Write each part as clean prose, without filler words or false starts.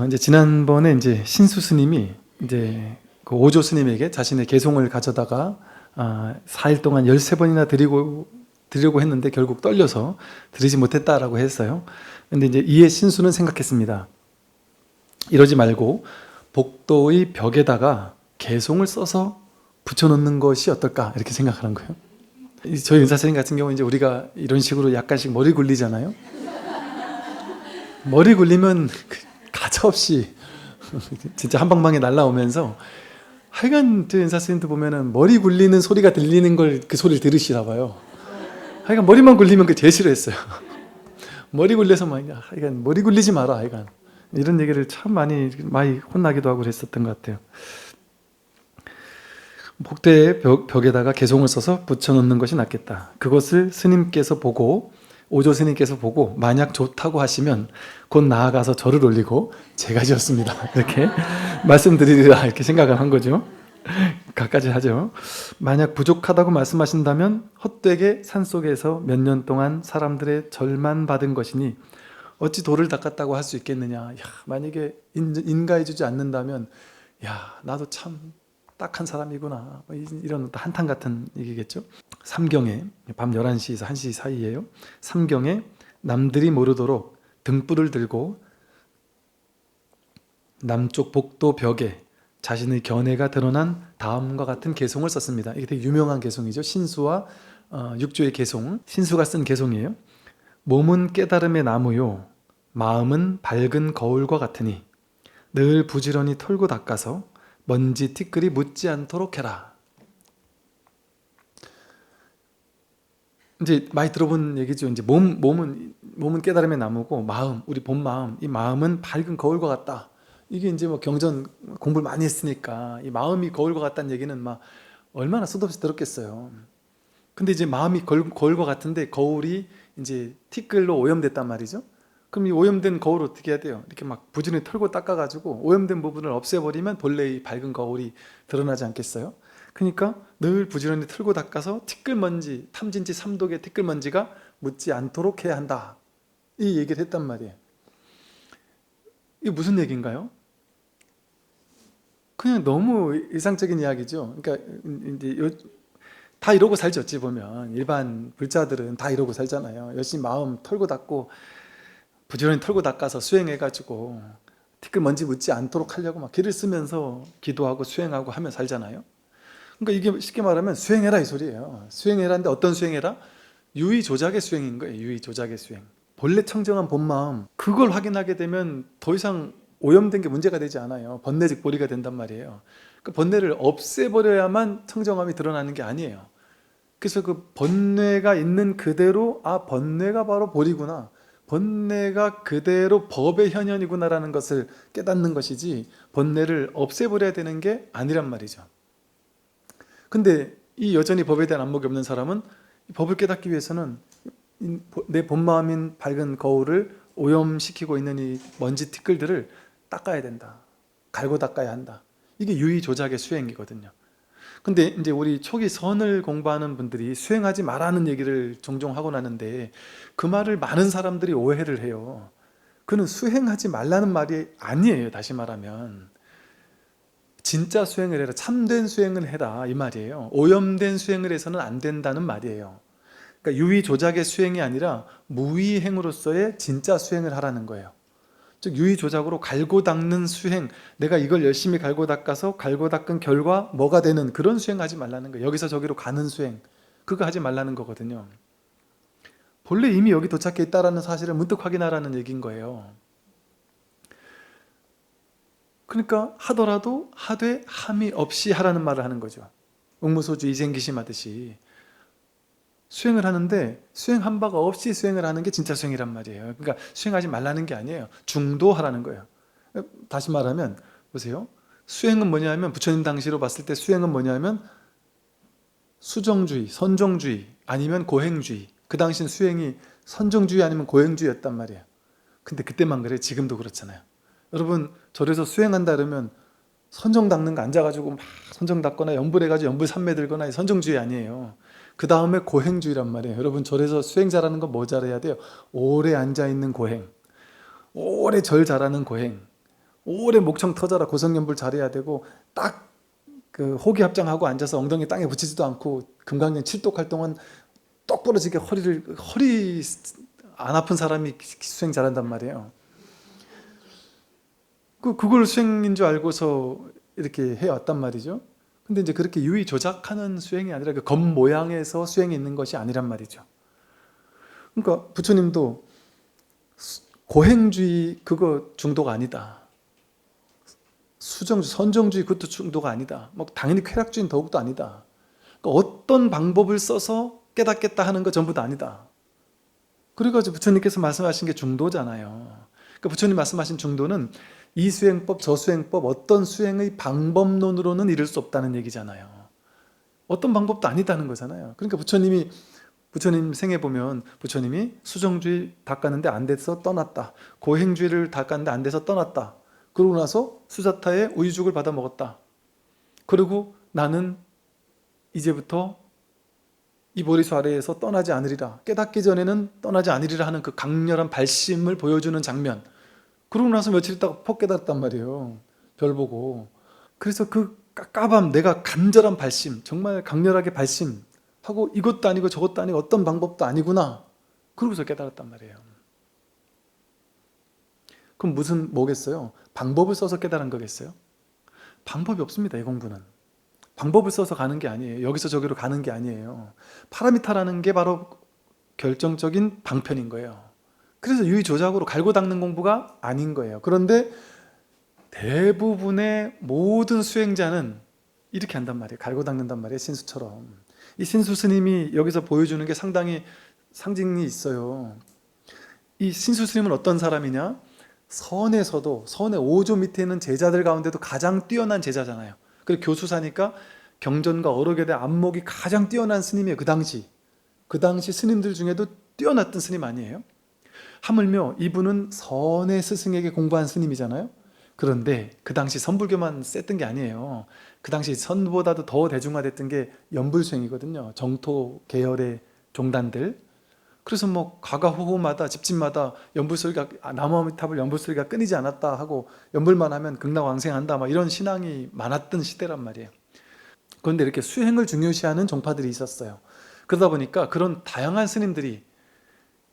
이제 지난번에 이제 신수 스님이 이제 그 오조 스님에게 자신의 개송을 가져다가 4일 동안 13번이나 드리려고 했는데 결국 떨려서 드리지 못했다라고 했어요. 근데 이제 이에 신수는 생각했습니다. 이러지 말고 복도의 벽에다가 개송을 써서 붙여놓는 것이 어떨까 이렇게 생각하는 거예요. 저희 은사스님 같은 경우 이제 우리가 이런 식으로 약간씩 머리 굴리잖아요. 머리 굴리면 가차없이 진짜 한방방에 날라오면서 하여간 저 은사스님도 보면은 머리 굴리는 소리가 들리는 걸 그 소리를 들으시나 봐요. 하여간 머리만 굴리면 그 제일 싫어했어요. 머리 굴려서 막 하여간 머리 굴리지 마라 하여간 이런 얘기를 참 많이 혼나기도 하고 그랬었던 것 같아요. 복도의 벽에다가 개송을 써서 붙여놓는 것이 낫겠다. 그것을 스님께서 보고 오조 스님께서 보고 만약 좋다고 하시면 곧 나아가서 절을 올리고 제가 지었습니다. 이렇게 말씀드리리라 이렇게 생각을 한 거죠. 갖가지 하죠. 만약 부족하다고 말씀하신다면 헛되게 산속에서 몇 년 동안 사람들의 절만 받은 것이니 어찌 돌을 닦았다고 할 수 있겠느냐. 야, 만약에 인가해주지 않는다면 야 나도 참 딱한 사람이구나 이런 한탄 같은 얘기겠죠. 삼경에 밤 11시에서 1시 사이에요. 삼경에 남들이 모르도록 등불을 들고 남쪽 복도 벽에 자신의 견해가 드러난 다음과 같은 개송을 썼습니다. 이게 되게 유명한 개송이죠. 신수와 육조의 개송, 신수가 쓴 개송이에요. 몸은 깨달음의 나무요 마음은 밝은 거울과 같으니 늘 부지런히 털고 닦아서 먼지 티끌이 묻지 않도록 해라. 이제 많이 들어본 얘기죠. 이제 몸은 깨달음의 나무고 마음, 우리 본 마음, 이 마음은 밝은 거울과 같다. 이게 이제 뭐 경전 공부를 많이 했으니까 이 마음이 거울과 같다는 얘기는 막 얼마나 수도 없이 들었겠어요. 근데 이제 마음이 거울과 같은데 거울이 이제 티끌로 오염됐단 말이죠. 그럼 이 오염된 거울을 어떻게 해야 돼요? 이렇게 막 부지런히 털고 닦아가지고 오염된 부분을 없애버리면 본래의 밝은 거울이 드러나지 않겠어요? 그러니까 늘 부지런히 털고 닦아서 티끌먼지, 탐진치 삼독의 티끌먼지가 묻지 않도록 해야 한다. 이 얘기를 했단 말이에요. 이게 무슨 얘기인가요? 그냥 너무 일상적인 이야기죠. 그러니까 이제 다 이러고 살지 어찌 보면 일반 불자들은 다 이러고 살잖아요. 열심히 마음 털고 닦고 부지런히 털고 닦아서 수행해가지고 티끌 먼지 묻지 않도록 하려고 막 길을 쓰면서 기도하고 수행하고 하며 살잖아요. 그러니까 이게 쉽게 말하면 수행해라 이 소리예요. 수행해라는데 어떤 수행해라? 유의조작의 수행인 거예요. 유의조작의 수행. 본래 청정한 본마음 그걸 확인하게 되면 더 이상 오염된 게 문제가 되지 않아요. 번뇌직보리가 된단 말이에요. 그 번뇌를 없애버려야만 청정함이 드러나는 게 아니에요. 그래서 그 번뇌가 있는 그대로 번뇌가 바로 보리구나. 번뇌가 그대로 법의 현현이구나라는 것을 깨닫는 것이지 번뇌를 없애버려야 되는 게 아니란 말이죠. 근데 이 여전히 법에 대한 안목이 없는 사람은 법을 깨닫기 위해서는 내 본마음인 밝은 거울을 오염시키고 있는 이 먼지 티끌들을 닦아야 된다. 갈고 닦아야 한다. 이게 유의조작의 수행이거든요. 근데 이제 우리 초기 선을 공부하는 분들이 수행하지 말라는 얘기를 종종 하고 나는데 그 말을 많은 사람들이 오해를 해요. 그는 수행하지 말라는 말이 아니에요. 다시 말하면 진짜 수행을 해라, 참된 수행을 해라 이 말이에요. 오염된 수행을 해서는 안 된다는 말이에요. 그러니까 유의조작의 수행이 아니라 무의행으로서의 진짜 수행을 하라는 거예요. 즉 유의조작으로 갈고 닦는 수행, 내가 이걸 열심히 갈고 닦아서 갈고 닦은 결과 뭐가 되는 그런 수행하지 말라는 거예요. 여기서 저기로 가는 수행, 그거 하지 말라는 거거든요. 본래 이미 여기 도착해 있다는 사실을 문득 확인하라는 얘기인 거예요. 그러니까 하더라도 하되 함이 없이 하라는 말을 하는 거죠. 옥무소주 이생기심하듯이 수행을 하는데 수행한 바가 없이 수행을 하는 게 진짜 수행이란 말이에요. 그러니까 수행하지 말라는 게 아니에요. 중도하라는 거예요. 다시 말하면 보세요. 수행은 뭐냐면 부처님 당시로 봤을 때 수행은 뭐냐면 수정주의, 선정주의 아니면 고행주의. 그 당시엔 수행이 선정주의 아니면 고행주의였단 말이에요. 근데 그때만 그래. 지금도 그렇잖아요. 여러분 절에서 수행한다 그러면 선정 닦는 거 앉아가지고 막 선정 닦거나 연불해가지고 연불 삼매 들거나 선정주의 아니에요. 그 다음에 고행주의란 말이에요. 여러분 절에서 수행 잘하는 거 뭐 잘해야 돼요? 오래 앉아있는 고행, 오래 절 잘하는 고행, 오래 목청 터져라 고성연불 잘해야 되고 딱 그 호기합장하고 앉아서 엉덩이 땅에 붙이지도 않고 금강경 7독할 동안 똑 부러지게 허리 안 아픈 사람이 수행 잘한단 말이에요. 그걸 수행인 줄 알고서 이렇게 해왔단 말이죠. 근데 이제 그렇게 유의 조작하는 수행이 아니라 그 겉모양에서 수행이 있는 것이 아니란 말이죠. 그러니까 부처님도 고행주의 그거 중도가 아니다. 수정주의, 선정주의 그것도 중도가 아니다. 뭐 당연히 쾌락주의는 더욱도 아니다. 그러니까 어떤 방법을 써서 깨닫겠다 하는 거 전부 다 아니다. 그래가지고 부처님께서 말씀하신 게 중도잖아요. 그러니까 부처님 말씀하신 중도는 이 수행법, 저 수행법, 어떤 수행의 방법론으로는 이룰 수 없다는 얘기잖아요. 어떤 방법도 아니다는 거잖아요. 그러니까 부처님 생애 보면 부처님이 수정주의 닦았는데 안 돼서 떠났다. 고행주의를 닦았는데 안 돼서 떠났다. 그러고 나서 수자타의 우유죽을 받아 먹었다. 그리고 나는 이제부터 이 보리수 아래에서 떠나지 않으리라. 깨닫기 전에는 떠나지 않으리라 하는 그 강렬한 발심을 보여주는 장면. 그러고 나서 며칠 있다가 퍽 깨닫단 말이에요. 별 보고. 그래서 그 까밤 내가 간절한 발심, 정말 강렬하게 발심하고 이것도 아니고 저것도 아니고 어떤 방법도 아니구나. 그러고서 깨달았단 말이에요. 그럼 뭐겠어요? 방법을 써서 깨달은 거겠어요? 방법이 없습니다, 이 공부는. 방법을 써서 가는 게 아니에요. 여기서 저기로 가는 게 아니에요. 파라미타라는 게 바로 결정적인 방편인 거예요. 그래서 유의조작으로 갈고 닦는 공부가 아닌 거예요. 그런데 대부분의 모든 수행자는 이렇게 한단 말이에요. 갈고 닦는단 말이에요. 신수처럼. 이 신수 스님이 여기서 보여주는 게 상당히 상징이 있어요. 이 신수 스님은 어떤 사람이냐? 선에서도 선의 5조 밑에 있는 제자들 가운데도 가장 뛰어난 제자잖아요. 그리고 교수사니까 경전과 어록에 대한 안목이 가장 뛰어난 스님이에요. 그 당시 스님들 중에도 뛰어났던 스님 아니에요? 하물며 이분은 선의 스승에게 공부한 스님이잖아요. 그런데 그 당시 선불교만 셌던 게 아니에요. 그 당시 선보다도 더 대중화됐던 게 연불수행이거든요. 정토 계열의 종단들. 그래서 뭐 가가호호마다 집집마다 연불소리가 나무아미탑을 연불소리가 끊이지 않았다 하고 연불만 하면 극락왕생한다 막 이런 신앙이 많았던 시대란 말이에요. 그런데 이렇게 수행을 중요시하는 종파들이 있었어요. 그러다 보니까 그런 다양한 스님들이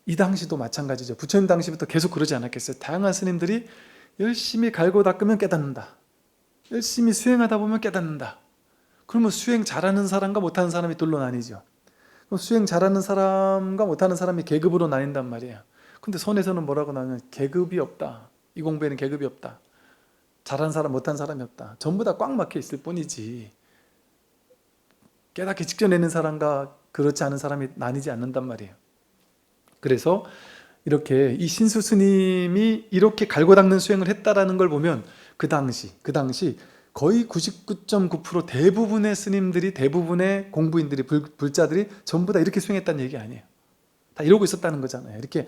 이 당시도 마찬가지죠. 부처님 당시부터 계속 그러지 않았겠어요. 다양한 스님들이 열심히 갈고 닦으면 깨닫는다. 열심히 수행하다 보면 깨닫는다. 그러면 수행 잘하는 사람과 못하는 사람이 둘로 나뉘죠. 수행 잘하는 사람과 못하는 사람이 계급으로 나뉜단 말이에요. 근데 선에서는 뭐라고 나누면 계급이 없다. 이 공부에는 계급이 없다. 잘하는 사람 못하는 사람이 없다. 전부 다 꽉 막혀 있을 뿐이지 깨닫기 직전에 있는 사람과 그렇지 않은 사람이 나뉘지 않는단 말이에요. 그래서 이렇게 이 신수 스님이 이렇게 갈고 닦는 수행을 했다라는 걸 보면 그 당시 거의 99.9% 대부분의 스님들이, 대부분의 공부인들이, 불자들이 전부 다 이렇게 수행했다는 얘기 아니에요. 다 이러고 있었다는 거잖아요. 이렇게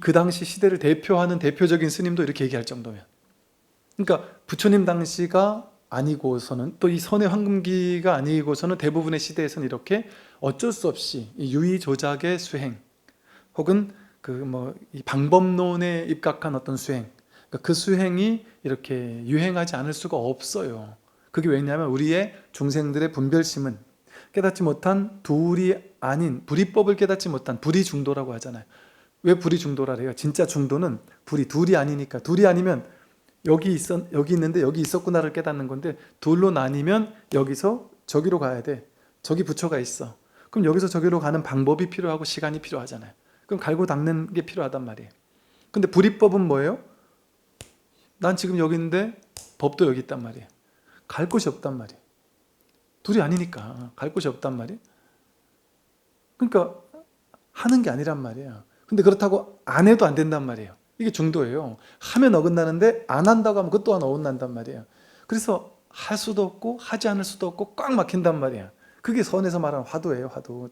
그 당시 시대를 대표하는 대표적인 스님도 이렇게 얘기할 정도면. 그러니까 부처님 당시가 아니고서는, 또 이 선의 황금기가 아니고서는 대부분의 시대에서는 이렇게 어쩔 수 없이 이 유의 조작의 수행, 혹은 이 방법론에 입각한 어떤 수행, 그 수행이 이렇게 유행하지 않을 수가 없어요. 그게 왜냐하면 우리의 중생들의 분별심은 깨닫지 못한 둘이 아닌 불이법을 깨닫지 못한 불이 중도라고 하잖아요. 왜 불이 중도라 그래요? 진짜 중도는 불이 둘이 아니니까. 둘이 아니면 여기 있는데 여기 있었구나를 깨닫는 건데, 둘로 나뉘면 여기서 저기로 가야 돼. 저기 부처가 있어. 그럼 여기서 저기로 가는 방법이 필요하고 시간이 필요하잖아요. 그럼 갈고 닦는 게 필요하단 말이에요. 근데 불이법은 뭐예요? 난 지금 여기 있는데 법도 여기 있단 말이에요. 갈 곳이 없단 말이에요. 둘이 아니니까 갈 곳이 없단 말이에요. 그러니까 하는 게 아니란 말이에요. 근데 그렇다고 안 해도 안 된단 말이에요. 이게 중도예요. 하면 어긋나는데 안 한다고 하면 그것 또한 어긋난단 말이에요. 그래서 할 수도 없고 하지 않을 수도 없고 꽉 막힌단 말이에요. 그게 선에서 말하는 화두예요. 화두.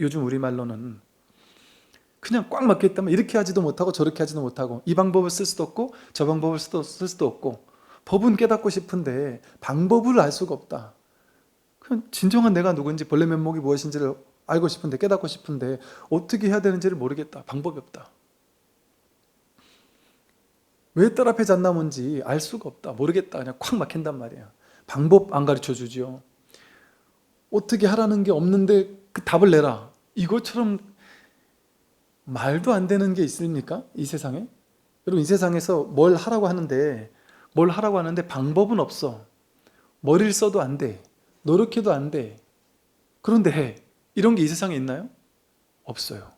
요즘 우리말로는 그냥 꽉 막혀있다면 이렇게 하지도 못하고 저렇게 하지도 못하고, 이 방법을 쓸 수도 없고 저 방법을 쓸 수도 없고, 법은 깨닫고 싶은데 방법을 알 수가 없다. 그냥 진정한 내가 누구인지, 본래 면목이 무엇인지를 알고 싶은데, 깨닫고 싶은데 어떻게 해야 되는지를 모르겠다. 방법이 없다. 왜 뜰 앞에 잣나무인지 알 수가 없다. 모르겠다. 그냥 콱 막힌단 말이야. 방법 안 가르쳐 주죠. 어떻게 하라는 게 없는데 그 답을 내라. 이것처럼 말도 안 되는 게 있습니까? 이 세상에? 여러분, 이 세상에서 뭘 하라고 하는데 방법은 없어. 머리를 써도 안 돼. 노력해도 안 돼. 그런데 해. 이런 게 이 세상에 있나요? 없어요.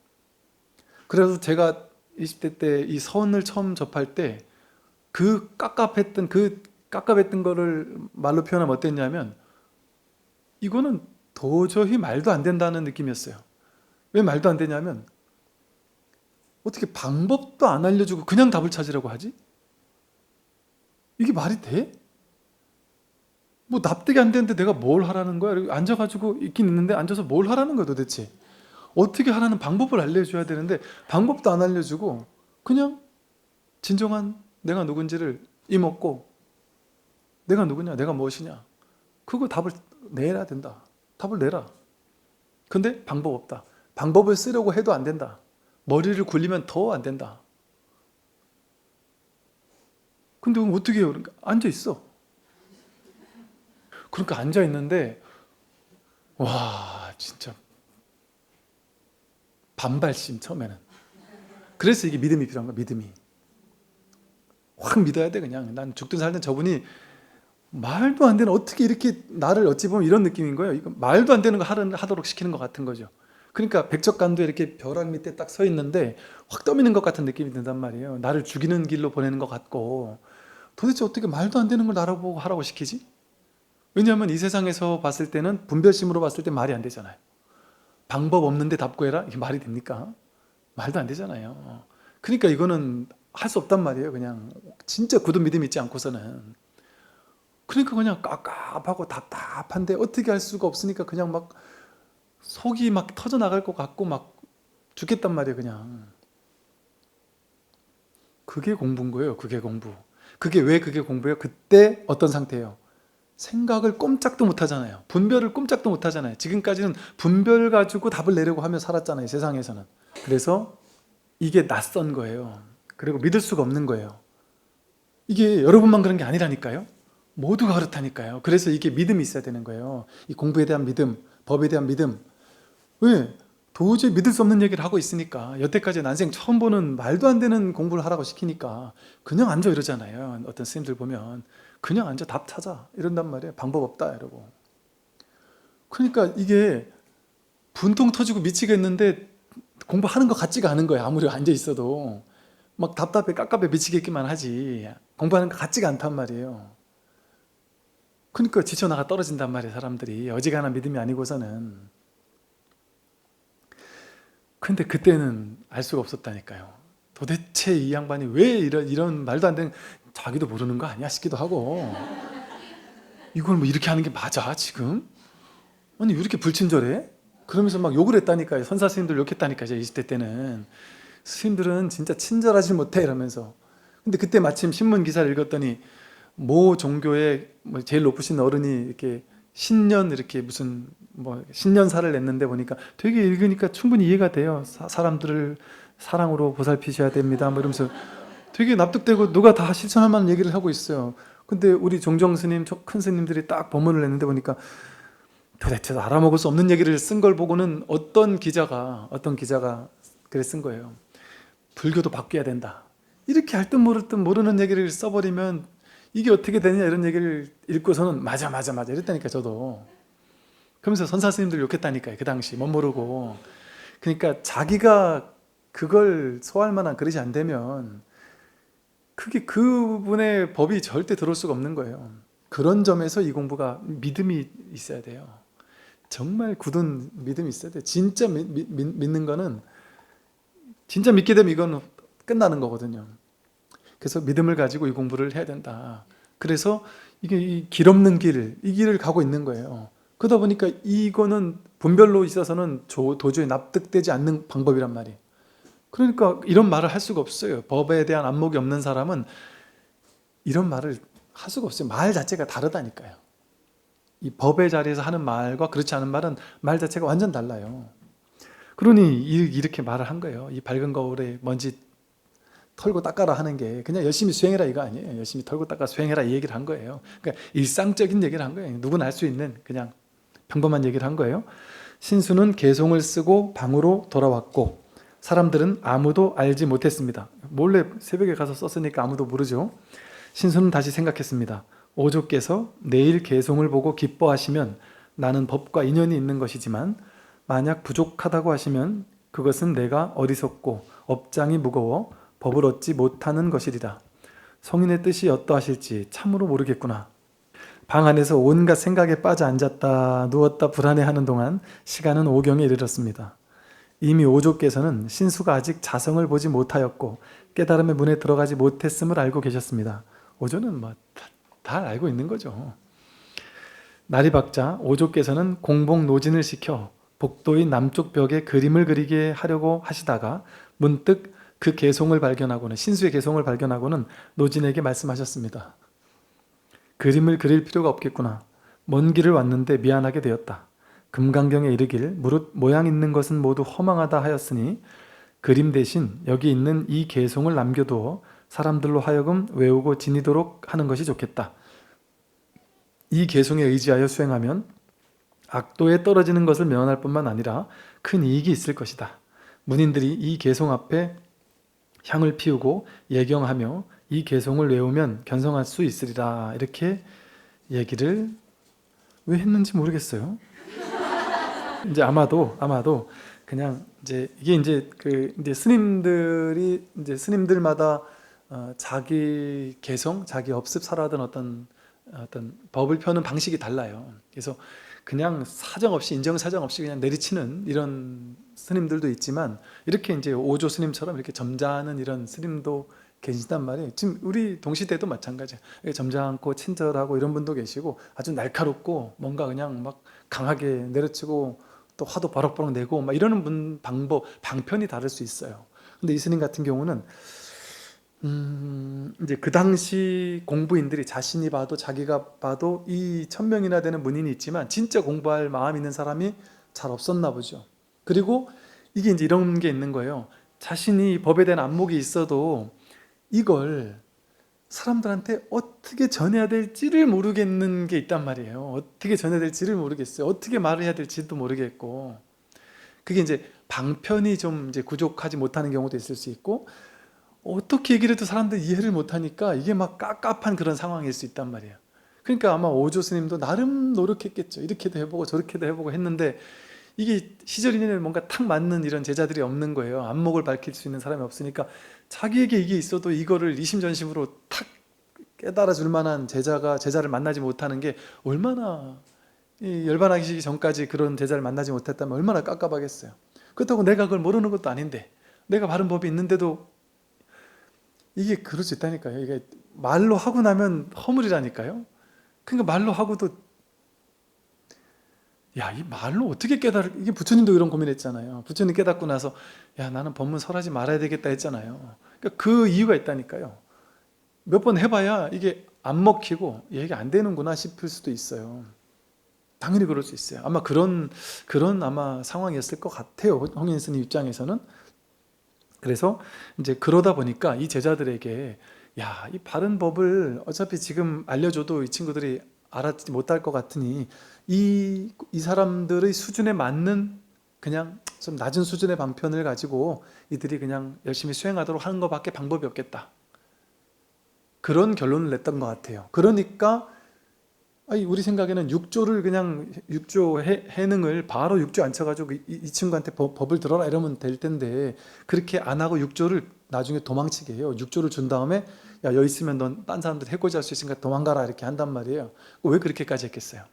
그래서 제가 20대 때 이 선을 처음 접할 때 그 깝깝했던 거를 말로 표현하면 어땠냐면, 이거는 도저히 말도 안 된다는 느낌이었어요. 왜 말도 안 되냐면, 어떻게 방법도 안 알려주고 그냥 답을 찾으라고 하지? 이게 말이 돼? 뭐 납득이 안 되는데 내가 뭘 하라는 거야? 이렇게 앉아가지고 있긴 있는데 앉아서 뭘 하라는 거야 도대체? 어떻게 하라는 방법을 알려줘야 되는데 방법도 안 알려주고 그냥 진정한 내가 누군지를 이먹고, 내가 누구냐, 내가 무엇이냐, 그거 답을 내야 된다. 답을 내라. 근데 방법 없다. 방법을 쓰려고 해도 안 된다. 머리를 굴리면 더 안 된다. 근데 그럼 어떻게 해요? 그러니까 앉아 있어. 그러니까 앉아 있는데 와, 진짜 반발심 처음에는. 그래서 이게 믿음이 필요한 거야. 믿음이 확 믿어야 돼. 그냥 난 죽든 살든 저분이 말도 안 되는, 어떻게 이렇게 나를, 어찌 보면 이런 느낌인 거예요. 이거 말도 안 되는 거 하도록 시키는 것 같은 거죠. 그러니까 백척간도 이렇게 벼락 밑에 딱 서 있는데 확 떠미는 것 같은 느낌이 든단 말이에요. 나를 죽이는 길로 보내는 것 같고, 도대체 어떻게 말도 안 되는 걸 나라고 하라고 시키지? 왜냐하면 이 세상에서 봤을 때는, 분별심으로 봤을 때 말이 안 되잖아요. 방법 없는데 답 구해라? 이게 말이 됩니까? 말도 안 되잖아요. 그러니까 이거는 할 수 없단 말이에요. 그냥 진짜 굳은 믿음 있지 않고서는. 그러니까 그냥 깝깝하고 답답한데 어떻게 할 수가 없으니까 그냥 막 속이 막 터져 나갈 것 같고 막 죽겠단 말이에요. 그냥 그게 공부인 거예요. 그게 공부. 그게 왜 그게 공부예요? 그때 어떤 상태예요? 생각을 꼼짝도 못 하잖아요. 분별을 꼼짝도 못 하잖아요. 지금까지는 분별 가지고 답을 내려고 하며 살았잖아요. 세상에서는. 그래서 이게 낯선 거예요. 그리고 믿을 수가 없는 거예요. 이게 여러분만 그런 게 아니라니까요. 모두가 그렇다니까요. 그래서 이게 믿음이 있어야 되는 거예요. 이 공부에 대한 믿음, 법에 대한 믿음. 왜? 도저히 믿을 수 없는 얘기를 하고 있으니까. 여태까지 난생 처음 보는 말도 안 되는 공부를 하라고 시키니까 그냥 앉아 이러잖아요. 어떤 스님들 보면 그냥 앉아 답 찾아 이런단 말이에요. 방법 없다 이러고. 그러니까 이게 분통 터지고 미치겠는데 공부하는 것 같지가 않은 거예요. 아무리 앉아 있어도 막 답답해 깝깝해 미치겠기만 하지 공부하는 것 같지가 않단 말이에요. 그러니까 지쳐나가 떨어진단 말이에요. 사람들이 어지간한 믿음이 아니고서는. 근데 그때는 알 수가 없었다니까요. 도대체 이 양반이 왜 이런 말도 안 되는, 자기도 모르는 거 아니야 싶기도 하고, 이걸 뭐 이렇게 하는 게 맞아 지금? 아니 왜 이렇게 불친절해? 그러면서 막 욕을 했다니까요. 선사 스님들 욕했다니까요. 제 20대 때는 스님들은 진짜 친절하지 못해 이러면서. 근데 그때 마침 신문 기사를 읽었더니 모 종교의 뭐 제일 높으신 어른이 이렇게 신년 이렇게 무슨 뭐 신년사를 냈는데 보니까 되게 읽으니까 충분히 이해가 돼요. 사람들을 사랑으로 보살피셔야 됩니다. 뭐 이러면서 되게 납득되고 누가 다 실천할 만한 얘기를 하고 있어요. 근데 우리 종정 스님, 큰 스님들이 딱 법문을 냈는데 보니까 도대체 알아먹을 수 없는 얘기를 쓴 걸 보고는 어떤 기자가 그래 쓴 거예요. 불교도 바뀌어야 된다. 이렇게 할 듯 모를 듯 모르는 얘기를 써버리면 이게 어떻게 되냐 이런 얘기를 읽고서는 맞아 이랬다니까 저도. 그러면서 선사 스님들 욕했다니까요. 그 당시 못 모르고. 그러니까 자기가 그걸 소화할 만한 그릇이 안 되면 그게 그분의 법이 절대 들어올 수가 없는 거예요. 그런 점에서 이 공부가 믿음이 있어야 돼요. 정말 굳은 믿음이 있어야 돼요. 진짜 믿는 거는, 진짜 믿게 되면 이건 끝나는 거거든요. 그래서 믿음을 가지고 이 공부를 해야 된다. 그래서 이게 이 길 없는 길, 이 길을 가고 있는 거예요. 그러다 보니까 이거는 분별로 있어서는 도저히 납득되지 않는 방법이란 말이에요. 그러니까 이런 말을 할 수가 없어요. 법에 대한 안목이 없는 사람은 이런 말을 할 수가 없어요. 말 자체가 다르다니까요. 이 법의 자리에서 하는 말과 그렇지 않은 말은 말 자체가 완전 달라요. 그러니 이렇게 말을 한 거예요. 이 밝은 거울에 먼지 털고 닦아라 하는 게 그냥 열심히 수행해라 이거 아니에요. 열심히 털고 닦아 수행해라 이 얘기를 한 거예요. 그러니까 일상적인 얘기를 한 거예요. 누구나 할 수 있는 그냥 평범한 얘기를 한 거예요. 신수는 개송을 쓰고 방으로 돌아왔고 사람들은 아무도 알지 못했습니다. 몰래 새벽에 가서 썼으니까 아무도 모르죠. 신수는 다시 생각했습니다. 오조께서 내일 개송을 보고 기뻐하시면 나는 법과 인연이 있는 것이지만 만약 부족하다고 하시면 그것은 내가 어리석고 업장이 무거워 법을 얻지 못하는 것이리라. 성인의 뜻이 어떠하실지 참으로 모르겠구나. 방 안에서 온갖 생각에 빠져 앉았다 누웠다 불안해하는 동안 시간은 오경에 이르렀습니다. 이미 오조께서는 신수가 아직 자성을 보지 못하였고 깨달음의 문에 들어가지 못했음을 알고 계셨습니다. 오조는 다 알고 있는 거죠. 날이 밝자 오조께서는 공복노진을 시켜 복도의 남쪽 벽에 그림을 그리게 하려고 하시다가 문득 그 개송을 발견하고는 신수의 개송을 발견하고는 노진에게 말씀하셨습니다. 그림을 그릴 필요가 없겠구나. 먼 길을 왔는데 미안하게 되었다. 금강경에 이르길 무릇 모양 있는 것은 모두 허망하다 하였으니 그림 대신 여기 있는 이 개송을 남겨두어 사람들로 하여금 외우고 지니도록 하는 것이 좋겠다. 이 개송에 의지하여 수행하면 악도에 떨어지는 것을 면할 뿐만 아니라 큰 이익이 있을 것이다. 문인들이 이 개송 앞에 향을 피우고 예경하며 이 개송을 외우면 견성할 수 있으리라. 이렇게 얘기를 왜 했는지 모르겠어요. 이제 아마도 그냥 이게 이제 스님들마다 자기 개성, 자기 업습 살아던 어떤 법을 펴는 방식이 달라요. 그래서 그냥 사정없이 인정사정 없이 그냥 내리치는 이런 스님들도 있지만 이렇게 이제 오조 스님처럼 이렇게 점잖은 이런 스님도 계시단 말이에요. 지금 우리 동시대도 마찬가지예요. 점잖고 친절하고 이런 분도 계시고 아주 날카롭고 뭔가 그냥 막 강하게 내려치고 또 화도 바락바락 내고 막 이러는 분 방편이 다를 수 있어요. 근데 이 스님 같은 경우는 이제 그 당시 공부인들이 자신이 봐도 자기가 봐도 이 1000명이나 되는 문인이 있지만 진짜 공부할 마음 있는 사람이 잘 없었나 보죠. 그리고 이게 이제 이런 게 있는 거예요. 자신이 법에 대한 안목이 있어도 이걸 사람들한테 어떻게 전해야 될지를 모르겠는 게 있단 말이에요. 어떻게 전해야 될지를 모르겠어요. 어떻게 말을 해야 될지도 모르겠고, 그게 이제 방편이 좀 이제 부족하지 못하는 경우도 있을 수 있고, 어떻게 얘기를 해도 사람들이 이해를 못하니까 이게 막 깝깝한 그런 상황일 수 있단 말이에요. 그러니까 아마 오조 스님도 나름 노력했겠죠. 이렇게도 해보고 저렇게도 해보고 했는데 이게 시절 인연에 뭔가 탁 맞는 이런 제자들이 없는 거예요. 안목을 밝힐 수 있는 사람이 없으니까 자기에게 이게 있어도 이거를 이심전심으로 탁 깨달아 줄 만한 제자를 만나지 못하는 게 얼마나, 열반하기 전까지 그런 제자를 만나지 못했다면 얼마나 깝깝하겠어요. 그렇다고 내가 그걸 모르는 것도 아닌데, 내가 바른 법이 있는데도 이게 그럴 수 있다니까요. 이게 말로 하고 나면 허물이라니까요. 그러니까 말로 하고도 이 말로 어떻게 이게 부처님도 이런 고민했잖아요. 부처님 깨닫고 나서 나는 법문 설하지 말아야 되겠다 했잖아요. 그러니까 그 이유가 있다니까요. 몇 번 해봐야 이게 안 먹히고 얘기 안 되는구나 싶을 수도 있어요. 당연히 그럴 수 있어요. 아마 그런 아마 상황이었을 것 같아요. 홍인 스님 입장에서는. 그래서 이제 그러다 보니까 이 제자들에게 이 바른 법을 어차피 지금 알려줘도 이 친구들이 알아듣지 못할 것 같으니 이 사람들의 수준에 맞는 그냥 좀 낮은 수준의 방편을 가지고 이들이 그냥 열심히 수행하도록 하는 것밖에 방법이 없겠다. 그런 결론을 냈던 것 같아요. 그러니까 우리 생각에는 6조 해능을 바로 6조 앉혀가지고 이 친구한테 법을 들어라 이러면 될 텐데 그렇게 안 하고 6조를 나중에 도망치게 해요. 6조를 준 다음에 여기 있으면 넌 딴 사람들 해코지 할 수 있으니까 도망가라 이렇게 한단 말이에요. 왜 그렇게까지 했겠어요?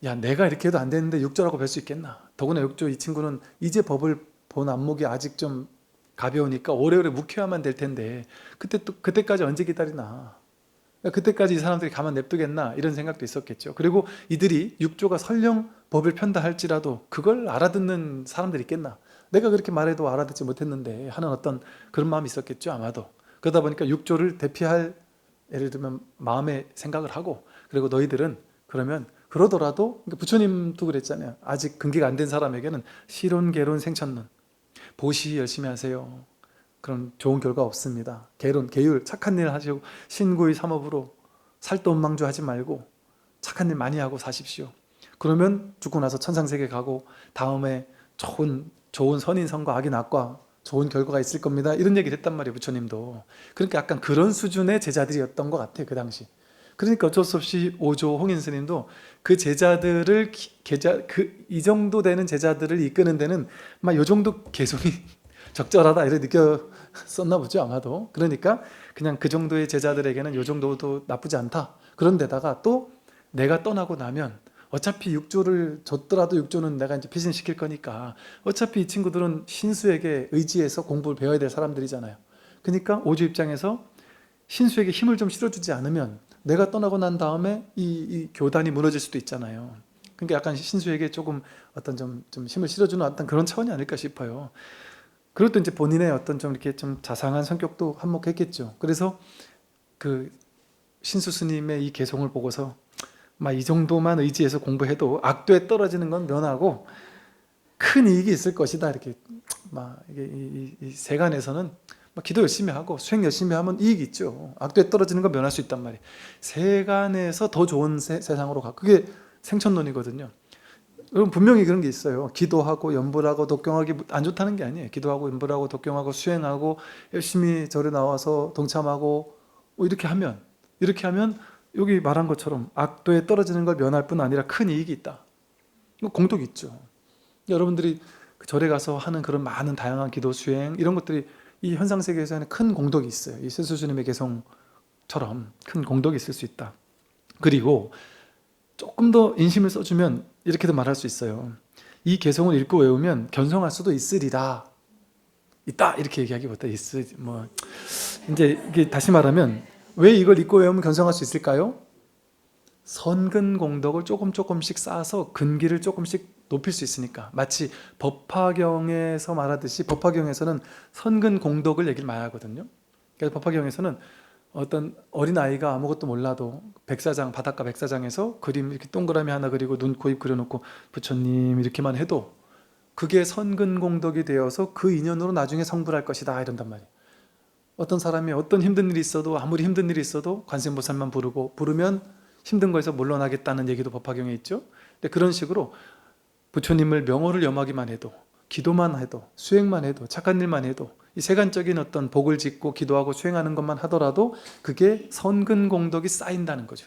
내가 이렇게 해도 안 되는데 6조라고 뵐 수 있겠나? 더구나 6조 이 친구는 이제 법을 본 안목이 아직 좀 가벼우니까 오래오래 묵혀야만 될 텐데 그때까지 언제 기다리나? 그때까지 이 사람들이 가만 냅두겠나? 이런 생각도 있었겠죠. 그리고 이들이 6조가 설령 법을 편다 할지라도 그걸 알아듣는 사람들이 있겠나? 내가 그렇게 말해도 알아듣지 못했는데 하는 어떤 그런 마음이 있었겠죠. 아마도. 그러다 보니까 6조를 대피할, 예를 들면 마음의 생각을 하고, 그리고 너희들은 그러면 그러더라도, 그러니까 부처님도 그랬잖아요. 아직 근기가 안 된 사람에게는 실론, 개론, 생천론 보시 열심히 하세요. 그런 좋은 결과 없습니다. 계론, 계율, 착한 일 하시고 신구의 삼업으로 살도원망주 하지 말고 착한 일 많이 하고 사십시오. 그러면 죽고 나서 천상세계 가고 다음에 좋은 선인성과 악인 악과 좋은 결과가 있을 겁니다. 이런 얘기를 했단 말이에요, 부처님도. 그러니까 약간 그런 수준의 제자들이었던 것 같아요, 그 당시. 그러니까 어쩔 수 없이 오조 홍인 스님도 그 제자들을 이 정도 되는 제자들을 이끄는 데는 막 요 정도 개성이 적절하다 이렇게 느꼈었나 보죠, 아마도. 그러니까 그냥 그 정도의 제자들에게는 요 정도도 나쁘지 않다. 그런데다가 또 내가 떠나고 나면 어차피 육조를 줬더라도 육조는 내가 이제 피신시킬 거니까 어차피 이 친구들은 신수에게 의지해서 공부를 배워야 될 사람들이잖아요. 그러니까 오조 입장에서 신수에게 힘을 좀 실어주지 않으면 내가 떠나고 난 다음에 이 교단이 무너질 수도 있잖아요. 그러니까 약간 신수에게 조금 어떤 좀 힘을 실어주는 어떤 그런 차원이 아닐까 싶어요. 그럴 때 이제 본인의 어떤 좀 이렇게 좀 자상한 성격도 한몫했겠죠. 그래서 그 신수 스님의 이 개송을 보고서 막 이 정도만 의지해서 공부해도 악도에 떨어지는 건 면하고 큰 이익이 있을 것이다. 이렇게 막 이게 이 세간에서는 막 기도 열심히 하고 수행 열심히 하면 이익이 있죠. 악도에 떨어지는 건 면할 수 있단 말이에요. 세간에서 더 좋은 세상으로 가. 그게 생천론이거든요. 여러분 분명히 그런 게 있어요. 기도하고 연불하고 독경하기 안 좋다는 게 아니에요. 기도하고 연불하고 독경하고 수행하고 열심히 절에 나와서 동참하고 뭐 이렇게 하면 여기 말한 것처럼 악도에 떨어지는 걸 면할 뿐 아니라 큰 이익이 있다. 공덕이 있죠. 여러분들이 절에 가서 하는 그런 많은 다양한 기도 수행 이런 것들이 이 현상세계에서는 큰 공덕이 있어요. 이 세수스님의 개성처럼 큰 공덕이 있을 수 있다. 그리고 조금 더 인심을 써주면 이렇게도 말할 수 있어요. 이 개성을 읽고 외우면 견성할 수도 있으리라. 있다 이렇게 얘기하기보다 이제 이게 다시 말하면 왜 이걸 읽고 외우면 견성할 수 있을까요? 선근 공덕을 조금씩 쌓아서 근기를 조금씩 높일 수 있으니까. 마치 법화경에서 말하듯이 법화경에서는 선근 공덕을 얘기를 많이 하거든요. 그래서 법화경에서는 어떤 어린아이가 아무것도 몰라도 백사장, 바닷가 백사장에서 그림 이렇게 동그라미 하나 그리고 눈, 코, 입 그려놓고 부처님 이렇게만 해도 그게 선근공덕이 되어서 그 인연으로 나중에 성불할 것이다 이런단 말이에요. 어떤 사람이 어떤 힘든 일이 있어도 아무리 힘든 일이 있어도 관세음보살만 부르면 힘든 거에서 물러나겠다는 얘기도 법화경에 있죠. 근데 그런 식으로 부처님을 명호를 염하기만 해도 기도만 해도 수행만 해도 착한 일만 해도 이 세간적인 어떤 복을 짓고 기도하고 수행하는 것만 하더라도 그게 선근공덕이 쌓인다는 거죠.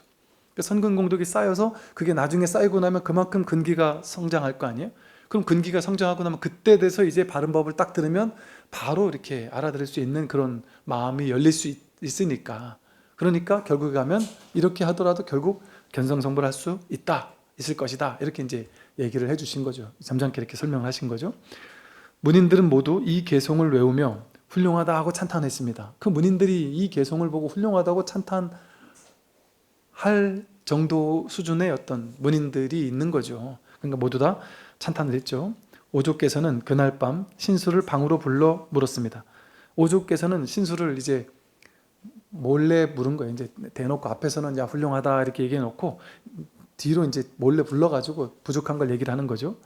선근공덕이 쌓여서 그게 나중에 쌓이고 나면 그만큼 근기가 성장할 거 아니에요? 그럼 근기가 성장하고 나면 그때 돼서 이제 바른 법을 딱 들으면 바로 이렇게 알아들을 수 있는 그런 마음이 열릴 수 있으니까. 그러니까 결국에 가면 이렇게 하더라도 결국 견성성불할 수 있을 것이다. 이렇게 이제 얘기를 해주신 거죠. 점잖게 이렇게 설명을 하신 거죠. 문인들은 모두 이 개송을 외우며 훌륭하다 하고 찬탄했습니다. 그 문인들이 이 개송을 보고 훌륭하다고 찬탄할 정도 수준의 어떤 문인들이 있는 거죠. 그러니까 모두 다 찬탄을 했죠. 오조께서는 그날 밤 신수를 방으로 불러 물었습니다. 오조께서는 신수를 이제 몰래 물은 거예요. 이제 대놓고 앞에서는 야 훌륭하다 이렇게 얘기해 놓고 뒤로 이제 몰래 불러가지고 부족한 걸 얘기를 하는 거죠.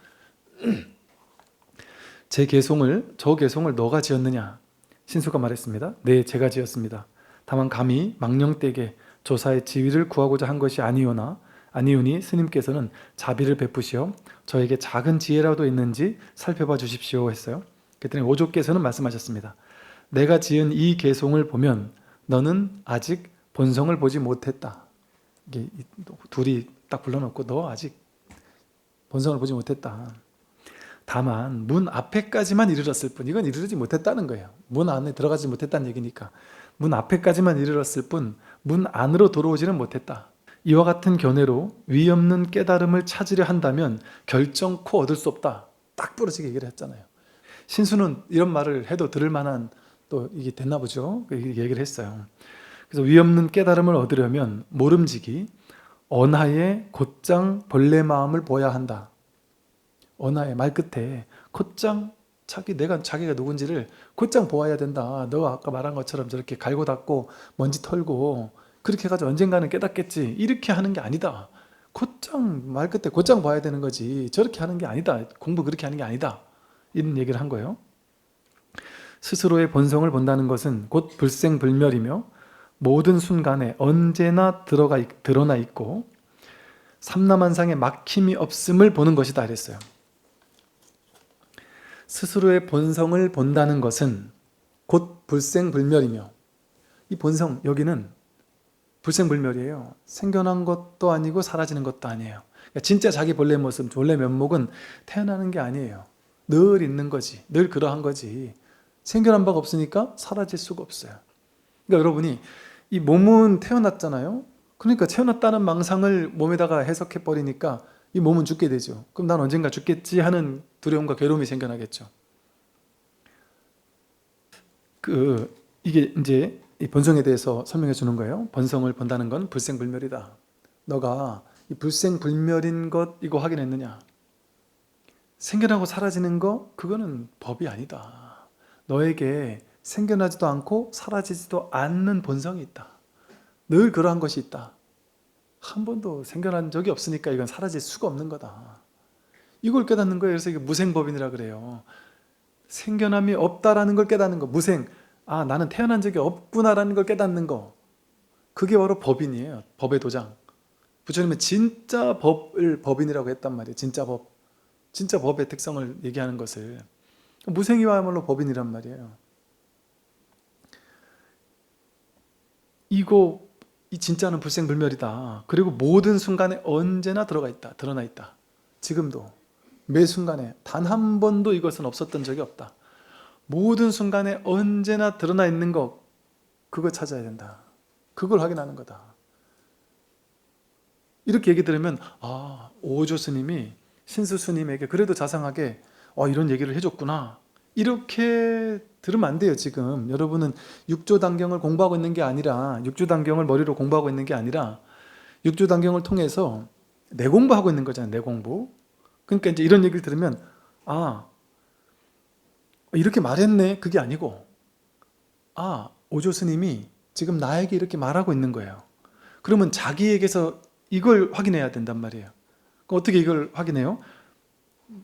저 개송을 너가 지었느냐? 신수가 말했습니다. 네, 제가 지었습니다. 다만 감히 망령되게 조사의 지위를 구하고자 한 것이 아니오니 스님께서는 자비를 베푸시어 저에게 작은 지혜라도 있는지 살펴봐 주십시오 했어요. 그랬더니 오조께서는 말씀하셨습니다. 내가 지은 이 개송을 보면 너는 아직 본성을 보지 못했다. 이게 둘이 딱 불러놓고 너 아직 본성을 보지 못했다. 다만 문 앞에까지만 이르렀을 뿐. 이건 이르지 못했다는 거예요. 문 안에 들어가지 못했다는 얘기니까. 문 앞에까지만 이르렀을 뿐 문 안으로 들어오지는 못했다. 이와 같은 견해로 위 없는 깨달음을 찾으려 한다면 결정코 얻을 수 없다. 딱 부러지게 얘기를 했잖아요. 신수는 이런 말을 해도 들을 만한 또 이게 됐나 보죠. 얘기를 했어요. 그래서 위 없는 깨달음을 얻으려면 모름지기 언하에 곧장 본래 마음을 보아야 한다. 언하의 말 끝에 곧장 자기가 누군지를 곧장 보아야 된다. 너가 아까 말한 것처럼 저렇게 갈고 닦고 먼지 털고 그렇게 해가지고 언젠가는 깨닫겠지. 이렇게 하는 게 아니다. 곧장 말 끝에 곧장 봐야 되는 거지. 저렇게 하는 게 아니다. 공부 그렇게 하는 게 아니다. 이런 얘기를 한 거예요. 스스로의 본성을 본다는 것은 곧 불생불멸이며 모든 순간에 언제나 드러나 있고 삼라만상에 막힘이 없음을 보는 것이다 이랬어요. 스스로의 본성을 본다는 것은 곧 불생불멸이며, 이 본성 여기는 불생불멸이에요. 생겨난 것도 아니고 사라지는 것도 아니에요. 그러니까 진짜 자기 본래 모습, 본래 면목은 태어나는 게 아니에요. 늘 있는 거지. 늘 그러한 거지. 생겨난 바가 없으니까 사라질 수가 없어요. 그러니까 여러분이 이 몸은 태어났잖아요. 그러니까 태어났다는 망상을 몸에다가 해석해 버리니까 이 몸은 죽게 되죠. 그럼 난 언젠가 죽겠지 하는 두려움과 괴로움이 생겨나겠죠. 이게 이제 이 본성에 대해서 설명해 주는 거예요. 본성을 본다는 건 불생불멸이다. 너가 이 불생불멸인 것 이거 확인했느냐? 생겨나고 사라지는 거 그거는 법이 아니다. 너에게 생겨나지도 않고 사라지지도 않는 본성이 있다. 늘 그러한 것이 있다. 한 번도 생겨난 적이 없으니까 이건 사라질 수가 없는 거다. 이걸 깨닫는 거예요. 그래서 이게 무생법인이라 그래요. 생겨남이 없다라는 걸 깨닫는 거. 무생. 아, 나는 태어난 적이 없구나라는 걸 깨닫는 거. 그게 바로 법인이에요. 법의 도장. 부처님은 진짜 법을 법인이라고 했단 말이에요. 진짜 법. 진짜 법의 특성을 얘기하는 것을. 무생이와야말로 법인이란 말이에요. 이 진짜는 불생불멸이다. 그리고 모든 순간에 언제나 드러나 있다. 지금도 매 순간에 단 한 번도 이것은 없었던 적이 없다. 모든 순간에 언제나 드러나 있는 것, 그거 찾아야 된다. 그걸 확인하는 거다. 이렇게 얘기 들으면 오조 스님이 신수 스님에게 그래도 자상하게 이런 얘기를 해줬구나. 이렇게 들으면 안 돼요. 지금 여러분은 육조단경을 공부하고 있는 게 아니라, 육조단경을 머리로 공부하고 있는 게 아니라 육조단경을 통해서 내 공부하고 있는 거잖아요. 내 공부. 그러니까 이제 이런 얘기를 들으면 이렇게 말했네. 그게 아니고 오조 스님이 지금 나에게 이렇게 말하고 있는 거예요. 그러면 자기에게서 이걸 확인해야 된단 말이에요. 어떻게 이걸 확인해요?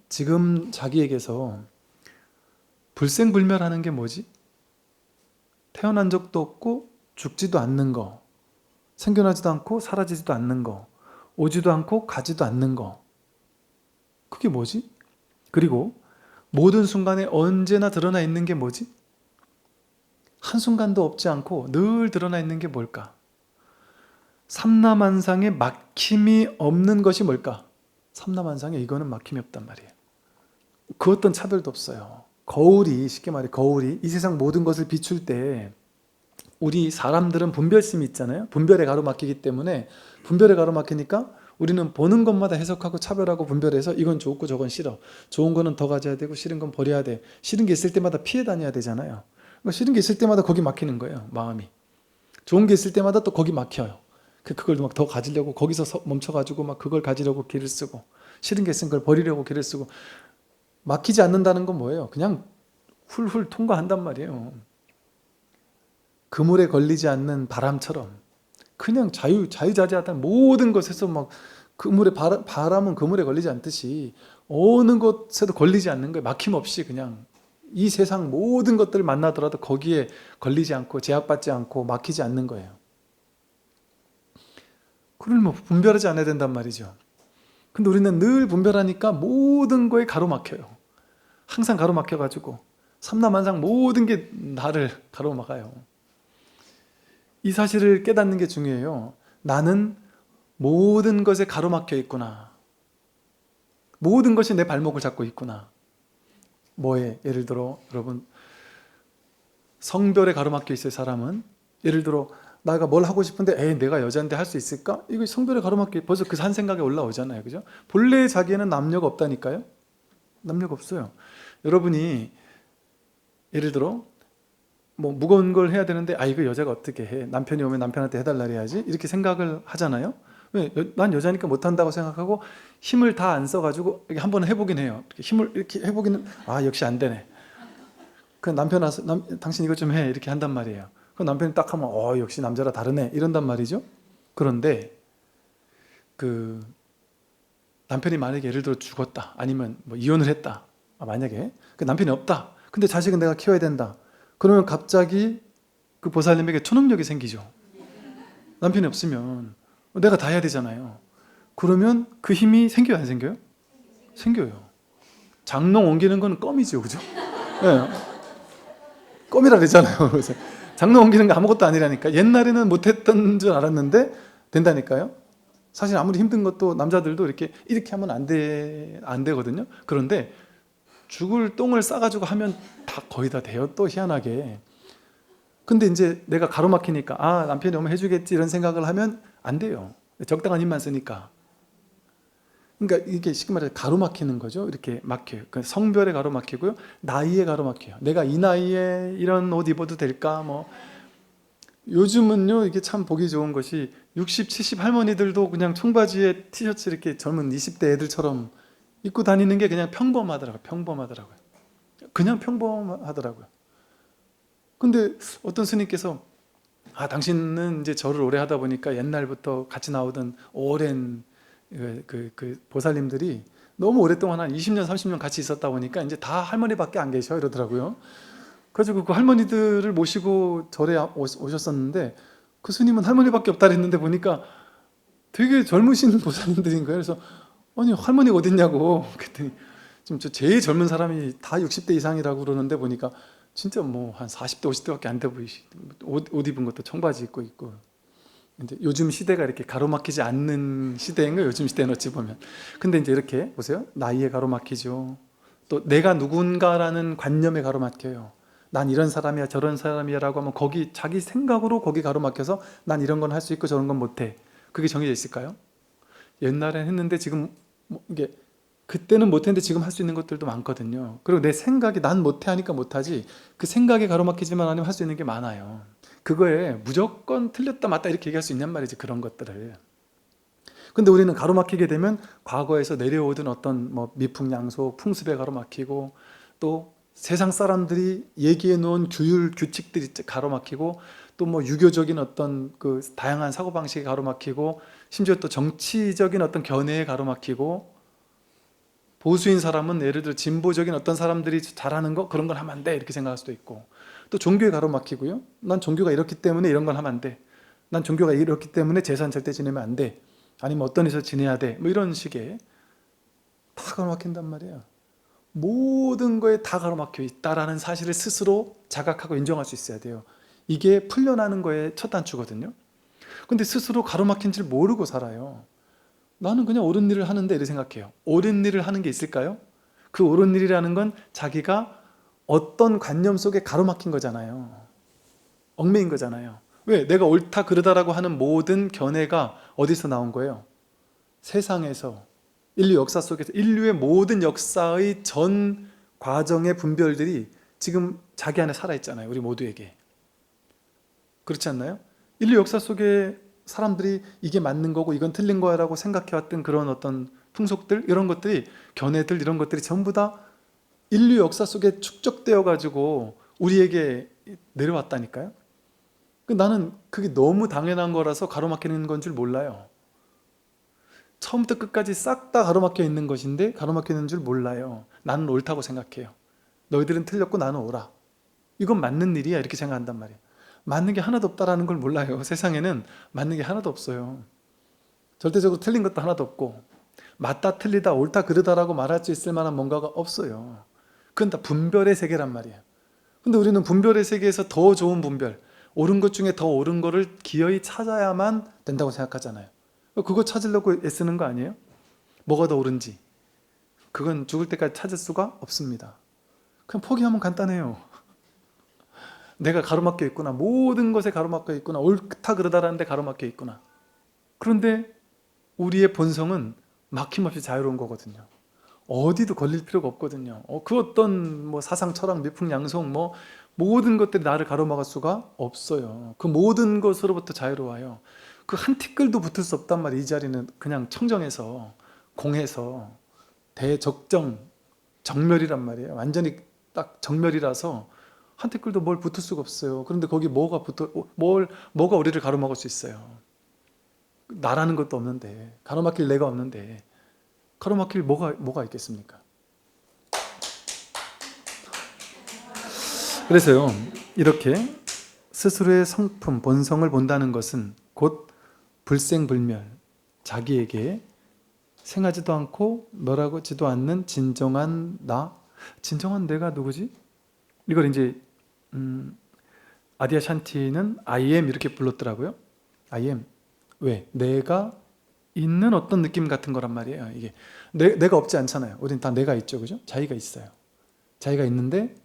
지금 자기에게서 불생불멸하는 게 뭐지? 태어난 적도 없고 죽지도 않는 거, 생겨나지도 않고 사라지지도 않는 거, 오지도 않고 가지도 않는 거, 그게 뭐지? 그리고 모든 순간에 언제나 드러나 있는 게 뭐지? 한순간도 없지 않고 늘 드러나 있는 게 뭘까? 삼라만상에 막힘이 없는 것이 뭘까? 삼라만상에 이거는 막힘이 없단 말이에요. 그 어떤 차별도 없어요. 거울이, 쉽게 말해 거울이 이 세상 모든 것을 비출 때 우리 사람들은 분별심이 있잖아요. 분별에 가로막히기 때문에, 분별에 가로막히니까 우리는 보는 것마다 해석하고 차별하고 분별해서 이건 좋고 저건 싫어. 좋은 거는 더 가져야 되고 싫은 건 버려야 돼. 싫은 게 있을 때마다 피해 다녀야 되잖아요. 그러니까 싫은 게 있을 때마다 거기 막히는 거예요. 마음이. 좋은 게 있을 때마다 또 거기 막혀요. 그걸 막 더 가지려고 거기서 멈춰가지고 막 그걸 가지려고 길을 쓰고, 싫은 게 있으면 그걸 버리려고 길을 쓰고. 막히지 않는다는 건 뭐예요? 그냥 훌훌 통과한단 말이에요. 그물에 걸리지 않는 바람처럼 그냥 자유자재하다. 모든 것에서 막 바람은 그물에 걸리지 않듯이 어느 것에도 걸리지 않는 거예요. 막힘없이 그냥 이 세상 모든 것들을 만나더라도 거기에 걸리지 않고 제약받지 않고 막히지 않는 거예요. 그걸 뭐 분별하지 않아야 된단 말이죠. 근데 우리는 늘 분별하니까 모든 거에 가로막혀요. 항상 가로막혀가지고 삼라만상 모든 게 나를 가로막아요. 이 사실을 깨닫는 게 중요해요. 나는 모든 것에 가로막혀 있구나. 모든 것이 내 발목을 잡고 있구나. 뭐에? 예를 들어 여러분, 성별에 가로막혀 있을 사람은, 예를 들어 내가 뭘 하고 싶은데 내가 여자인데 할 수 있을까? 이거 성별에 가로막혀 벌써 그 한 생각에 올라오잖아요. 그죠? 본래 자기에는 남녀가 없다니까요. 남녀가 없어요. 여러분이 예를 들어 뭐 무거운 걸 해야 되는데 이거 여자가 어떻게 해? 남편이 오면 남편한테 해달라 해야지. 이렇게 생각을 하잖아요. 왜? 난 여자니까 못한다고 생각하고 힘을 다 안 써가지고 한번 해보긴 해요. 힘을 이렇게 해보기는 역시 안 되네. 그 남편 와서 당신 이것 좀 해 이렇게 한단 말이에요. 그 남편이 딱 하면 역시 남자라 다르네 이런단 말이죠. 그런데 그 남편이 만약에 예를 들어 죽었다, 아니면 뭐 이혼을 했다, 만약에 그 남편이 없다. 근데 자식은 내가 키워야 된다. 그러면 갑자기 그 보살님에게 초능력이 생기죠. 남편이 없으면 내가 다 해야 되잖아요. 그러면 그 힘이 생겨요, 안 생겨요? 생겨요. 장롱 옮기는 건 껌이죠, 그죠? 네. 껌이라 그러잖아요. 그래서 장롱 옮기는 거 아무것도 아니라니까. 옛날에는 못했던 줄 알았는데 된다니까요. 사실 아무리 힘든 것도 남자들도 이렇게 하면 안 되거든요. 그런데 죽을 똥을 싸가지고 하면 거의 다 돼요. 또 희한하게. 근데 이제 내가 가로막히니까 남편이 오면 해주겠지 이런 생각을 하면 안 돼요. 적당한 힘만 쓰니까. 그러니까 이게 쉽게 말해서 가로막히는 거죠. 이렇게 막혀요. 그러니까 성별에 가로막히고요. 나이에 가로막혀요. 내가 이 나이에 이런 옷 입어도 될까? 뭐 요즘은요, 이게 참 보기 좋은 것이 60, 70 할머니들도 그냥 청바지에 티셔츠 이렇게 젊은 20대 애들처럼 입고 다니는 게 그냥 평범하더라고요. 그냥 평범하더라고요. 근데 어떤 스님께서 당신은 이제 절을 오래 하다 보니까 옛날부터 같이 나오던 오랜 그 보살님들이 너무 오랫동안 한 20년, 30년 같이 있었다 보니까 이제 다 할머니밖에 안 계셔 이러더라고요. 그래가지고 그 할머니들을 모시고 절에 오셨었는데 그 스님은 할머니밖에 없다 그랬는데 보니까 되게 젊으신 보살님들인 거예요. 그래서 아니 할머니가 어딨냐고 그랬더니 지금 저 제일 젊은 사람이 다 60대 이상이라고 그러는데 보니까 진짜 뭐 한 40대 50대밖에 안 돼 보이시. 옷 입은 것도 청바지 입고 있고. 이제 요즘 시대가 이렇게 가로막히지 않는 시대인 거예요. 요즘 시대는 어찌 보면. 근데 이제 이렇게 보세요. 나이에 가로막히죠. 또 내가 누군가라는 관념에 가로막혀요. 난 이런 사람이야 저런 사람이야 라고 하면 거기 자기 생각으로 거기 가로막혀서 난 이런 건 할 수 있고 저런 건 못해. 그게 정해져 있을까요? 옛날엔 했는데 지금 이게 그때는 못했는데 지금 할 수 있는 것들도 많거든요. 그리고 내 생각이 난 못해 하니까 못하지 그 생각에 가로막히지만 않으면 할 수 있는 게 많아요. 그거에 무조건 틀렸다 맞다 이렇게 얘기할 수 있냔 말이지. 그런 것들을. 근데 우리는 가로막히게 되면 과거에서 내려오던 어떤 뭐 미풍양속 풍습에 가로막히고 또 세상 사람들이 얘기해 놓은 규율 규칙들이 가로막히고 또 뭐 유교적인 어떤 그 다양한 사고방식에 가로막히고 심지어 또 정치적인 어떤 견해에 가로막히고 보수인 사람은 예를 들어 진보적인 어떤 사람들이 잘하는 거 그런 걸 하면 안 돼 이렇게 생각할 수도 있고 또 종교에 가로막히고요. 난 종교가 이렇기 때문에 이런 걸 하면 안 돼. 난 종교가 이렇기 때문에 재산 절대 지내면 안 돼. 아니면 어떤 데서 지내야 돼. 뭐 이런 식의 다 가로막힌단 말이에요. 모든 거에 다 가로막혀 있다라는 사실을 스스로 자각하고 인정할 수 있어야 돼요. 이게 풀려나는 거의 첫 단추거든요. 근데 스스로 가로막힌 줄 모르고 살아요. 나는 그냥 옳은 일을 하는데 이렇게 생각해요. 옳은 일을 하는 게 있을까요? 그 옳은 일이라는 건 자기가 어떤 관념 속에 가로막힌 거잖아요. 얽매인 거잖아요. 왜? 내가 옳다 그르다라고 하는 모든 견해가 어디서 나온 거예요? 세상에서, 인류 역사 속에서 인류의 모든 역사의 전 과정의 분별들이 지금 자기 안에 살아있잖아요. 우리 모두에게. 그렇지 않나요? 인류 역사 속에 사람들이 이게 맞는 거고 이건 틀린 거야 라고 생각해왔던 그런 어떤 풍속들 이런 것들이 견해들 이런 것들이 전부 다 인류 역사 속에 축적되어 가지고 우리에게 내려왔다니까요. 나는 그게 너무 당연한 거라서 가로막히는 건 줄 몰라요. 처음부터 끝까지 싹 다 가로막혀 있는 것인데 가로막혀 있는 줄 몰라요. 나는 옳다고 생각해요. 너희들은 틀렸고 나는 옳아. 이건 맞는 일이야 이렇게 생각한단 말이에요. 맞는 게 하나도 없다라는 걸 몰라요. 세상에는 맞는 게 하나도 없어요. 절대적으로 틀린 것도 하나도 없고 맞다 틀리다 옳다 그르다라고 말할 수 있을 만한 뭔가가 없어요. 그건 다 분별의 세계란 말이에요. 근데 우리는 분별의 세계에서 더 좋은 분별, 옳은 것 중에 더 옳은 거를 기어이 찾아야만 된다고 생각하잖아요. 그거 찾으려고 애쓰는 거 아니에요? 뭐가 더 옳은지. 그건 죽을 때까지 찾을 수가 없습니다. 그냥 포기하면 간단해요. 내가 가로막혀 있구나. 모든 것에 가로막혀 있구나. 옳다 그러다라는 데 가로막혀 있구나. 그런데 우리의 본성은 막힘없이 자유로운 거거든요. 어디도 걸릴 필요가 없거든요. 그 어떤 뭐 사상, 철학, 미풍양속 뭐 모든 것들이 나를 가로막을 수가 없어요. 그 모든 것으로부터 자유로워요. 그 한 티끌도 붙을 수 없단 말이에요. 이 자리는 그냥 청정해서 공해서 대적정 정멸이란 말이에요. 완전히 딱 정멸이라서 한 티끌도 뭘 붙을 수가 없어요. 그런데 거기 뭐가 우리를 가로막을 수 있어요? 나라는 것도 없는데, 가로막힐 내가 없는데, 가로막힐 뭐가 있겠습니까? 그래서요, 이렇게 스스로의 성품, 본성을 본다는 것은 곧 불생불멸, 자기에게 생하지도 않고 멸하지도 않는 진정한 나. 진정한 내가 누구지? 이걸 이제 아디아 샨티는 I am 이렇게 불렀더라고요. I am. 왜? 내가 있는 어떤 느낌 같은 거란 말이에요. 이게 내가 없지 않잖아요. 우린 다 내가 있죠, 그죠? 자기가 있어요. 자기가 있는데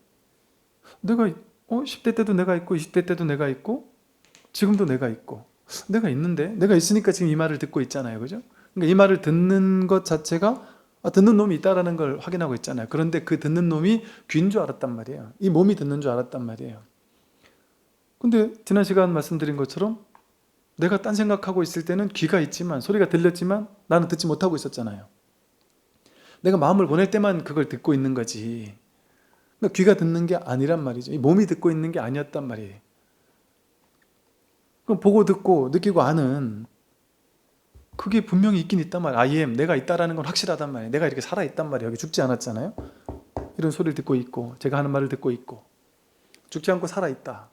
내가 10대 때도 내가 있고 20대 때도 내가 있고 지금도 내가 있고 내가 있는데 내가 있으니까 지금 이 말을 듣고 있잖아요, 그죠? 그러니까 이 말을 듣는 것 자체가 듣는 놈이 있다라는 걸 확인하고 있잖아요. 그런데 그 듣는 놈이 귀인 줄 알았단 말이에요. 이 몸이 듣는 줄 알았단 말이에요. 근데 지난 시간 말씀드린 것처럼 내가 딴 생각하고 있을 때는 귀가 있지만 소리가 들렸지만 나는 듣지 못하고 있었잖아요. 내가 마음을 보낼 때만 그걸 듣고 있는 거지. 그러니까 귀가 듣는 게 아니란 말이죠. 이 몸이 듣고 있는 게 아니었단 말이에요. 그럼 보고 듣고 느끼고 아는 그게 분명히 있긴 있단 말이에요. I am, 내가 있다라는 건 확실하단 말이에요. 내가 이렇게 살아있단 말이에요. 여기 죽지 않았잖아요. 이런 소리를 듣고 있고 제가 하는 말을 듣고 있고 죽지 않고 살아있다.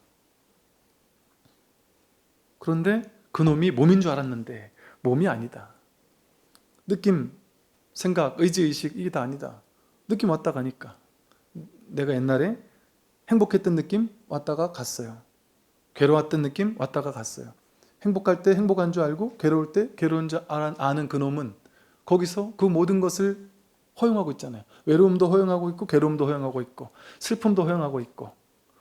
그런데 그놈이 몸인 줄 알았는데 몸이 아니다. 느낌, 생각, 의지의식 이게 다 아니다. 느낌 왔다 가니까 내가 옛날에 행복했던 느낌 왔다가 갔어요. 괴로웠던 느낌 왔다가 갔어요. 행복할 때 행복한 줄 알고 괴로울 때 괴로운 줄 아는 그놈은 거기서 그 모든 것을 허용하고 있잖아요. 외로움도 허용하고 있고 괴로움도 허용하고 있고 슬픔도 허용하고 있고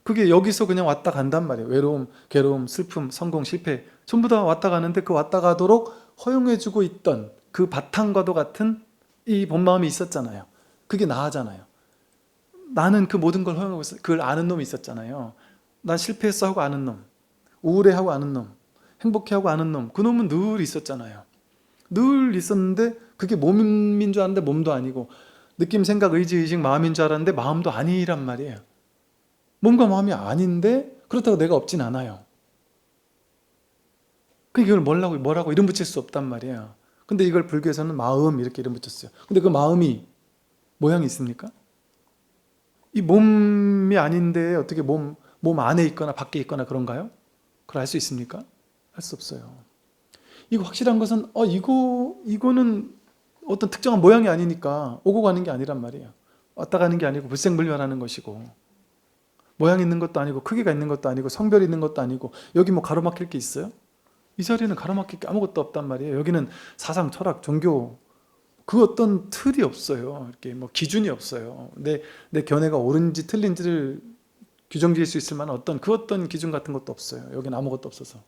그게 여기서 그냥 왔다 간단 말이에요. 외로움, 괴로움, 슬픔, 성공, 실패 전부 다 왔다 가는데 그 왔다 가도록 허용해주고 있던 그 바탕과도 같은 이 본마음이 있었잖아요. 그게 나잖아요. 나는 그 모든 걸 허용하고 있어. 그걸 아는 놈이 있었잖아요. 난 실패했어 하고 아는 놈, 우울해하고 아는 놈, 행복해하고 아는 놈, 그 놈은 늘 있었잖아요. 늘 있었는데 그게 몸인 줄 알았는데 몸도 아니고 느낌, 생각, 의지, 의식, 마음인 줄 알았는데 마음도 아니란 말이에요. 몸과 마음이 아닌데 그렇다고 내가 없진 않아요. 그걸 뭐라고 이름 붙일 수 없단 말이에요. 근데 이걸 불교에서는 마음 이렇게 이름 붙였어요. 근데 그 마음이 모양이 있습니까? 이 몸이 아닌데 어떻게 몸 안에 있거나 밖에 있거나 그런가요? 그걸 알 수 있습니까? 알 수 없어요. 이거 확실한 것은 이거는 어떤 특정한 모양이 아니니까 오고 가는 게 아니란 말이에요. 왔다 가는 게 아니고 불생불멸하는 것이고 모양이 있는 것도 아니고 크기가 있는 것도 아니고 성별이 있는 것도 아니고 여기 뭐 가로막힐 게 있어요? 이 자리는 가로막힐 게 아무것도 없단 말이에요. 여기는 사상, 철학, 종교 그 어떤 틀이 없어요. 이렇게 뭐 기준이 없어요. 내 견해가 옳은지 틀린지를 규정 지을 수 있을 만한 어떤 기준 같은 것도 없어요. 여기는 아무것도 없어서.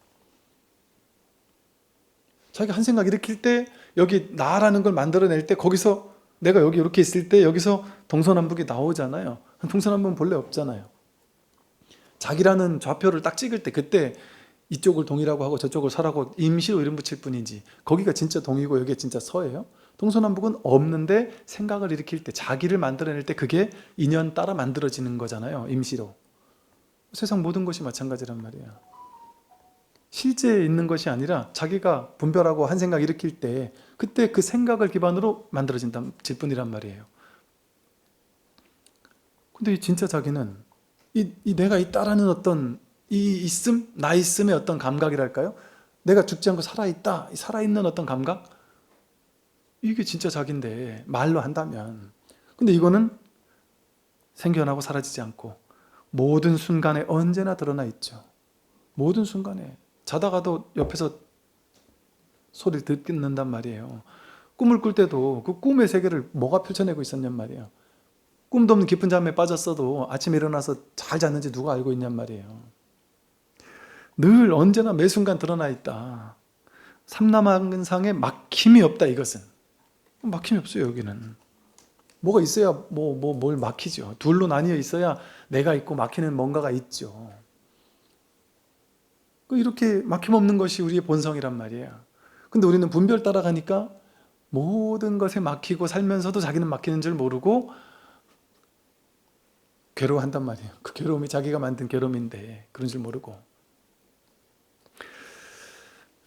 자기가 한 생각 일으킬 때 여기 나라는 걸 만들어낼 때 거기서 내가 여기 이렇게 있을 때 여기서 동서남북이 나오잖아요. 동서남북은 본래 없잖아요. 자기라는 좌표를 딱 찍을 때 그때 이쪽을 동이라고 하고 저쪽을 서라고 임시로 이름 붙일 뿐이지 거기가 진짜 동이고 여기가 진짜 서예요? 동서남북은 없는데 생각을 일으킬 때 자기를 만들어낼 때 그게 인연 따라 만들어지는 거잖아요. 임시로. 세상 모든 것이 마찬가지란 말이에요. 실제에 있는 것이 아니라 자기가 분별하고 한 생각 일으킬 때 그때 그 생각을 기반으로 만들어질 뿐이란 말이에요. 근데 이 진짜 자기는 이 내가 있다라는 어떤 이 있음, 나 있음의 어떤 감각이랄까요? 내가 죽지 않고 살아있다, 살아있는 어떤 감각? 이게 진짜 자기인데 말로 한다면 근데 이거는 생겨나고 사라지지 않고 모든 순간에 언제나 드러나 있죠. 모든 순간에 자다가도 옆에서 소리를 듣는단 말이에요. 꿈을 꿀 때도 그 꿈의 세계를 뭐가 펼쳐내고 있었냔 말이에요. 꿈도 없는 깊은 잠에 빠졌어도 아침에 일어나서 잘 잤는지 누가 알고 있냔 말이에요. 늘 언제나 매 순간 드러나 있다. 삼라만상에 막힘이 없다 이것은. 막힘이 없어요 여기는. 뭐가 있어야 뭘 막히죠. 둘로 나뉘어 있어야 내가 있고 막히는 뭔가가 있죠. 이렇게 막힘없는 것이 우리의 본성이란 말이에요. 근데 우리는 분별 따라가니까 모든 것에 막히고 살면서도 자기는 막히는 줄 모르고 괴로워한단 말이에요. 그 괴로움이 자기가 만든 괴로움인데 그런 줄 모르고.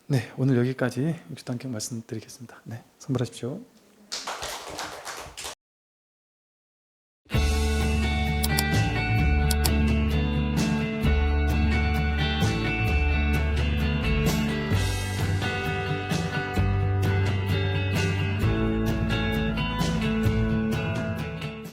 네, 오늘 여기까지 육주단경 말씀드리겠습니다. 네, 선물하십시오.